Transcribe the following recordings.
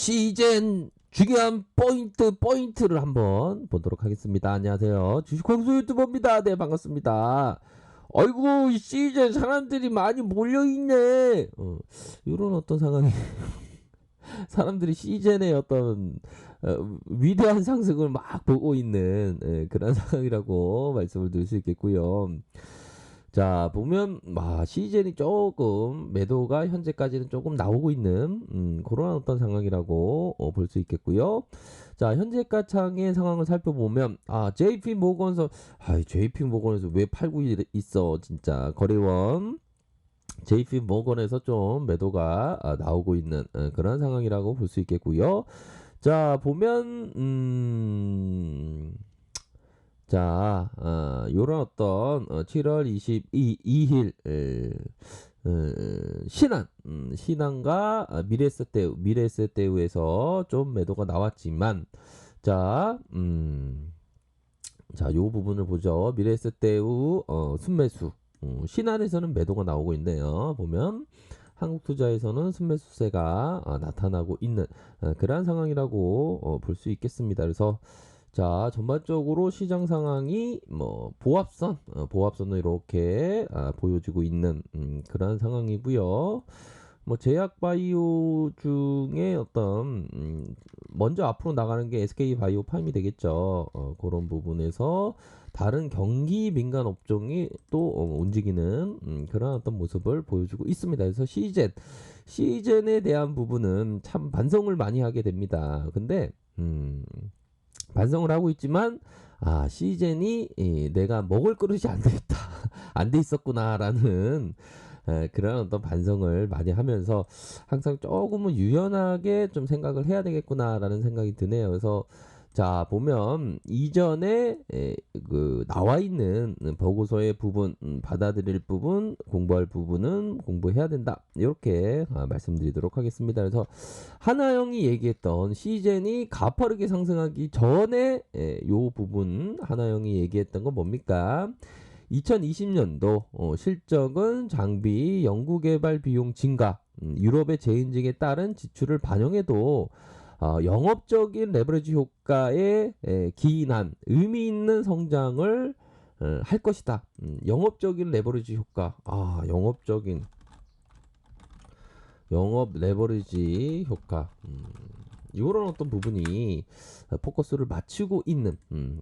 시즌 중요한 포인트를 한번 보도록 하겠습니다. 안녕하세요. 주식광수 유튜버입니다. 네, 반갑습니다. 아이고, 시즌 사람들이 많이 몰려있네. 이런 어떤 상황이 사람들이 시즌의 어떤 위대한 상승을 막 보고 있는 그런 상황이라고 말씀을 드릴 수 있겠고요. 자, 보면 시즌이 조금 매도가 현재까지는 조금 나오고 있는 그런 어떤 상황이라고 볼 수 있겠고요. 자, 현재가 창의 상황을 살펴보면 JP 모건에서 JP 모건에서 왜 팔고 있어 진짜 거래원 JP 모건에서 좀 매도가 나오고 있는 그런 상황이라고 볼 수 있겠고요. 자, 보면 자, 요런 어떤 7월 22일 신한과 미래에셋대우에서 좀 매도가 나왔지만 자, 자, 요 부분을 보죠. 미래에셋대우 순매수 신한에서는 매도가 나오고 있네요. 보면 한국투자에서는 순매수세가 나타나고 있는 그러한 상황이라고 볼 수 있겠습니다. 그래서 자, 전반적으로 시장 상황이 보합선을 이렇게 보여주고 있는 그런 상황이고요. 제약 바이오 중에 어떤 먼저 앞으로 나가는 게 SK 바이오팜이 되겠죠. 그런 부분에서 다른 경기 민간 업종이 또 움직이는 그런 어떤 모습을 보여주고 있습니다. 그래서 시젠에 대한 부분은 참 반성을 많이 하게 됩니다. 근데 반성을 하고 있지만 시젠이 내가 먹을 그릇이 안 되겠다 안 돼 있었구나라는 그런 어떤 반성을 많이 하면서 항상 조금은 유연하게 좀 생각을 해야 되겠구나라는 생각이 드네요. 그래서 자, 보면 이전에 나와 있는 보고서의 부분, 받아들일 부분, 공부할 부분은 공부해야 된다. 이렇게 말씀드리도록 하겠습니다. 그래서 하나영이 얘기했던 시젠이 가파르게 상승하기 전에 요 부분 하나영이 얘기했던 건 뭡니까? 2020년도 실적은 장비 연구개발 비용 증가, 유럽의 재인증에 따른 지출을 반영해도 영업적인 레버리지 효과에 기인한 의미 있는 성장을 할 것이다. 영업적인 레버리지 효과, 영업 레버리지 효과. 이런 어떤 부분이 포커스를 맞추고 있는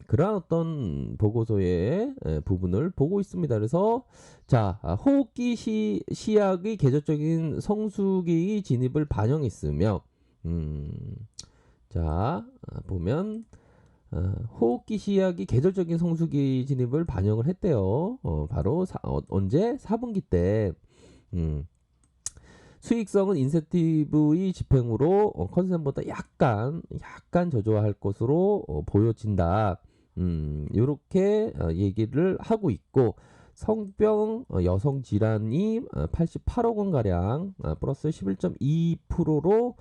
그러한 어떤 보고서의 부분을 보고 있습니다. 그래서 자, 호흡기 시약의 계절적인 성수기 진입을 반영했으며 자, 보면 호흡기 시약이 계절적인 성수기 진입을 반영을 했대요. 바로 언제? 4분기 때. 수익성은 인센티브의 집행으로 컨센보다 약간 저조할 것으로 보여진다. 이렇게 얘기를 하고 있고 성병 여성 질환이 88억 원 가량 플러스 11.2%로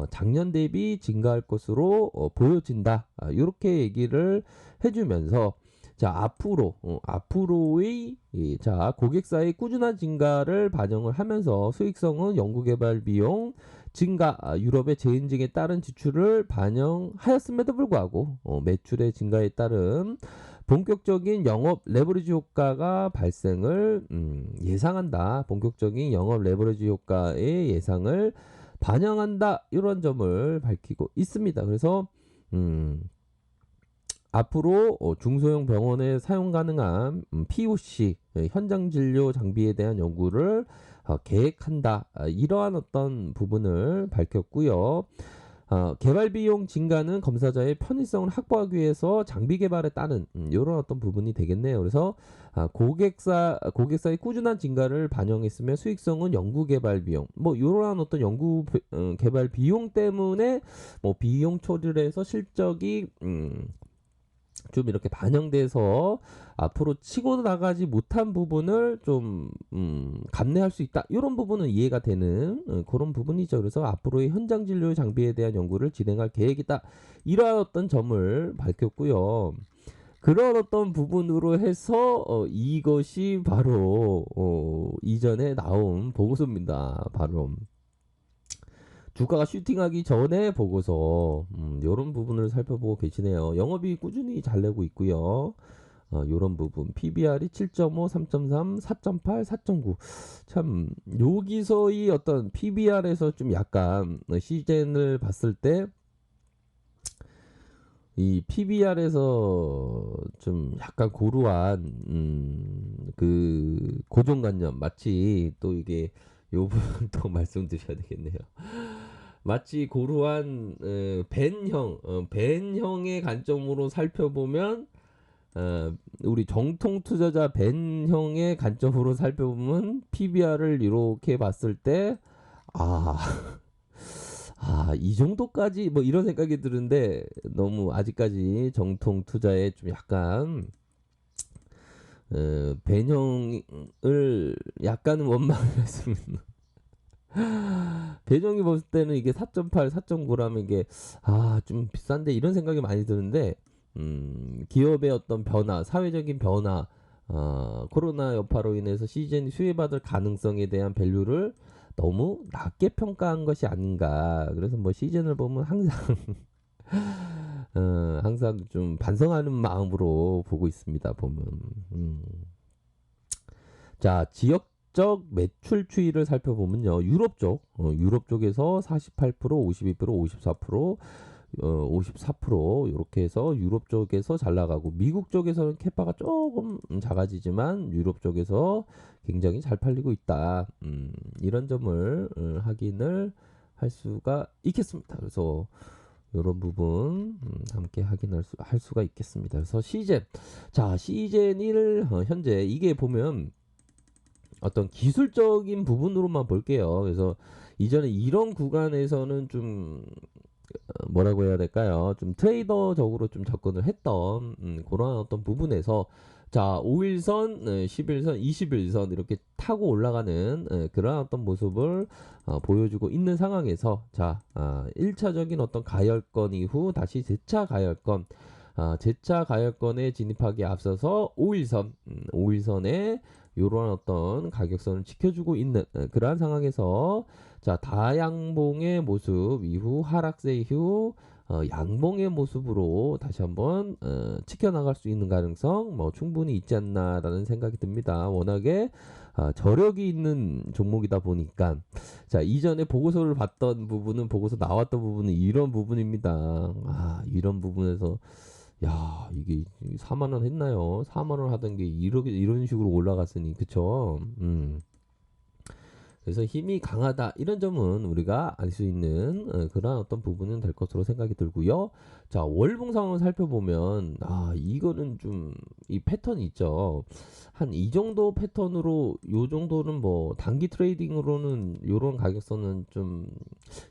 작년 대비 증가할 것으로 보여진다. 이렇게 얘기를 해주면서 자, 앞으로의 자, 고객사의 꾸준한 증가를 반영을 하면서 수익성은 연구개발 비용 증가, 유럽의 재인증에 따른 지출을 반영하였음에도 불구하고 매출의 증가에 따른 본격적인 영업 레버리지 효과가 발생을 예상한다. 본격적인 영업 레버리지 효과의 예상을 반영한다. 이런 점을 밝히고 있습니다. 그래서 앞으로 중소형 병원에 사용 가능한 POC 현장 진료 장비에 대한 연구를 계획한다. 이러한 어떤 부분을 밝혔고요. 개발 비용 증가는 검사자의 편의성을 확보하기 위해서 장비 개발에 따른 이런 어떤 부분이 되겠네요. 그래서 고객사의 꾸준한 증가를 반영했으며 수익성은 연구 개발 비용 이러한 어떤 연구 개발 비용 때문에 비용 처리를 해서 실적이 좀 이렇게 반영돼서 앞으로 치고 나가지 못한 부분을 좀 감내할 수 있다. 이런 부분은 이해가 되는 그런 부분이죠. 그래서 앞으로의 현장 진료 장비에 대한 연구를 진행할 계획이다. 이러한 어떤 점을 밝혔고요. 그런 어떤 부분으로 해서 이것이 바로 이전에 나온 보고서입니다. 바로 주가가 슈팅하기 전에 보고서 요런 부분을 살펴보고 계시네요. 영업이익 꾸준히 잘 내고 있고요. 요런 부분 PBR이 7.5, 3.3, 4.8, 4.9. 참 여기서의 어떤 PBR에서 좀 약간 시젠을 봤을 때 이 PBR에서 좀 약간 고루한 그 고정관념 마치 또 이게 요 부분 또 말씀드려야 되겠네요. 마치 고루한 벤형의 관점으로 살펴보면 우리 정통 투자자 벤형의 관점으로 살펴보면 PBR을 이렇게 봤을 때 아, 이 정도까지 뭐 이런 생각이 드는데 너무 아직까지 정통 투자에 좀 약간 벤형을 약간은 원망을 했습니다. 배정이 봤을 때는 이게 4.8, 4.9라면 이게 좀 비싼데 이런 생각이 많이 드는데 기업의 어떤 변화, 사회적인 변화, 코로나 여파로 인해서 시즌이 수혜받을 가능성에 대한 밸류를 너무 낮게 평가한 것이 아닌가. 그래서 뭐 시즌을 보면 항상 항상 좀 반성하는 마음으로 보고 있습니다. 보면 자, 지역적 매출 추이를 살펴보면요. 유럽 쪽에서 48%, 52%, 54%, 54% 이렇게 해서 유럽 쪽에서 잘 나가고 미국 쪽에서는 캐파가 조금 작아지지만 유럽 쪽에서 굉장히 잘 팔리고 있다. 이런 점을 확인을 할 수가 있겠습니다. 그래서 이런 부분 함께 할 수가 있겠습니다. 그래서 시젠 1 현재 이게 보면 어떤 기술적인 부분으로만 볼게요. 그래서 이전에 이런 구간에서는 좀 뭐라고 해야 될까요? 좀 트레이더적으로 좀 접근을 했던 그런 어떤 부분에서 자 5일선, 11선, 21선 이렇게 타고 올라가는 그런 어떤 모습을 보여주고 있는 상황에서 자 1차적인 어떤 가열권 이후 다시 재차 가열권 재차 가열권에 진입하기에 앞서서 5일선에 이런 어떤 가격선을 지켜주고 있는 그러한 상황에서 자 다양봉의 모습 이후 하락세 이후 양봉의 모습으로 다시 한번 지켜나갈 수 있는 가능성 뭐 충분히 있지 않나라는 생각이 듭니다. 워낙에 저력이 있는 종목이다 보니까 자 이전에 보고서를 봤던 부분은 보고서 나왔던 부분은 이런 부분입니다. 이런 부분에서 야 이게 4만 원 했나요? 4만 원 하던 게 이런 식으로 올라갔으니 그쵸? 그래서 힘이 강하다 이런 점은 우리가 알 수 있는 그런 어떤 부분은 될 것으로 생각이 들고요. 자 월봉 상황을 살펴보면 이거는 좀 이 패턴이 있죠. 한 이 정도 패턴으로 요 정도는 뭐 단기 트레이딩으로는 요런 가격선은 좀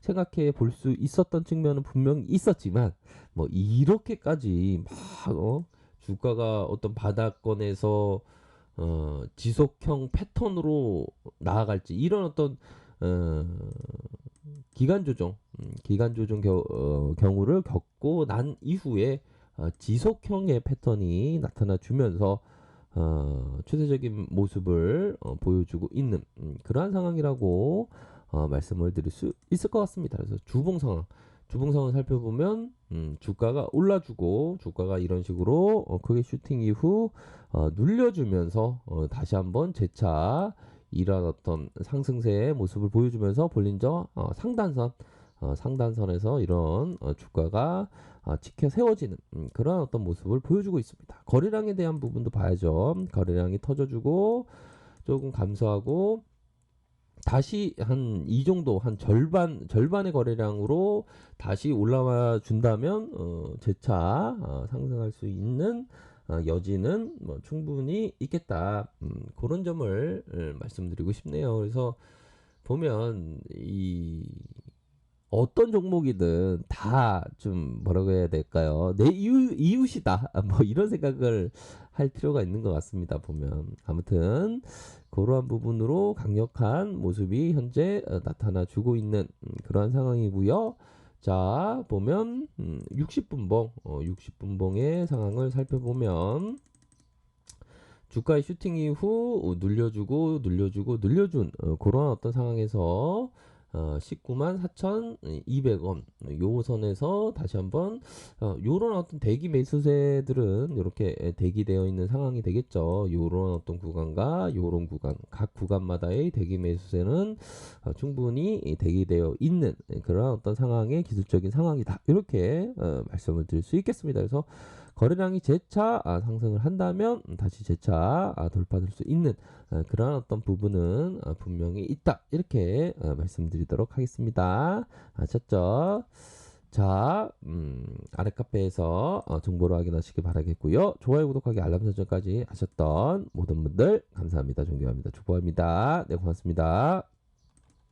생각해 볼 수 있었던 측면은 분명히 있었지만 뭐 이렇게까지 막 주가가 어떤 바닥권에서 지속형 패턴으로 나아갈지 이런 어떤 어, 기간 조정 경우를 겪고 난 이후에 지속형의 패턴이 나타나 주면서 추세적인 모습을 보여주고 있는 그러한 상황이라고 말씀을 드릴 수 있을 것 같습니다. 그래서 주봉 상황 살펴보면 주가가 올라주고 주가가 이런 식으로 크게 슈팅 이후 눌려주면서 다시 한번 재차 이런 어떤 상승세의 모습을 보여주면서 볼린저 상단선에서 이런 주가가 지켜 세워지는 그런 어떤 모습을 보여주고 있습니다. 거래량에 대한 부분도 봐야죠. 거래량이 터져주고 조금 감소하고 다시 한 이 정도 한 절반의 거래량으로 다시 올라와 준다면 재차 상승할 수 있는 여지는 뭐 충분히 있겠다. 그런 점을 말씀드리고 싶네요. 그래서 보면 이 어떤 종목이든 다 좀 뭐라고 해야 될까요? 내 이웃이다. 뭐 이런 생각을 할 필요가 있는 것 같습니다. 보면 아무튼 그러한 부분으로 강력한 모습이 현재 나타나주고 있는 그러한 상황이고요. 자 보면 60분봉 60분봉의 상황을 살펴보면 주가의 슈팅 이후 눌려준 그런 어떤 상황에서 19만 4,200원 요 선에서 다시 한번 요런 어떤 대기 매수세들은 요렇게 대기되어 있는 상황이 되겠죠. 요런 어떤 구간과 요런 구간 각 구간마다의 대기 매수세는 충분히 대기되어 있는 그런 어떤 상황의 기술적인 상황이다. 이렇게 말씀을 드릴 수 있겠습니다. 그래서 거래량이 재차 상승을 한다면 다시 재차 돌파될 수 있는 그런 어떤 부분은 분명히 있다. 이렇게 말씀드리도록 하겠습니다. 아셨죠? 자, 아래 카페에서 정보를 확인하시기 바라겠고요. 좋아요, 구독하기, 알람 설정까지 하셨던 모든 분들 감사합니다. 존경합니다. 축복합니다. 네, 고맙습니다.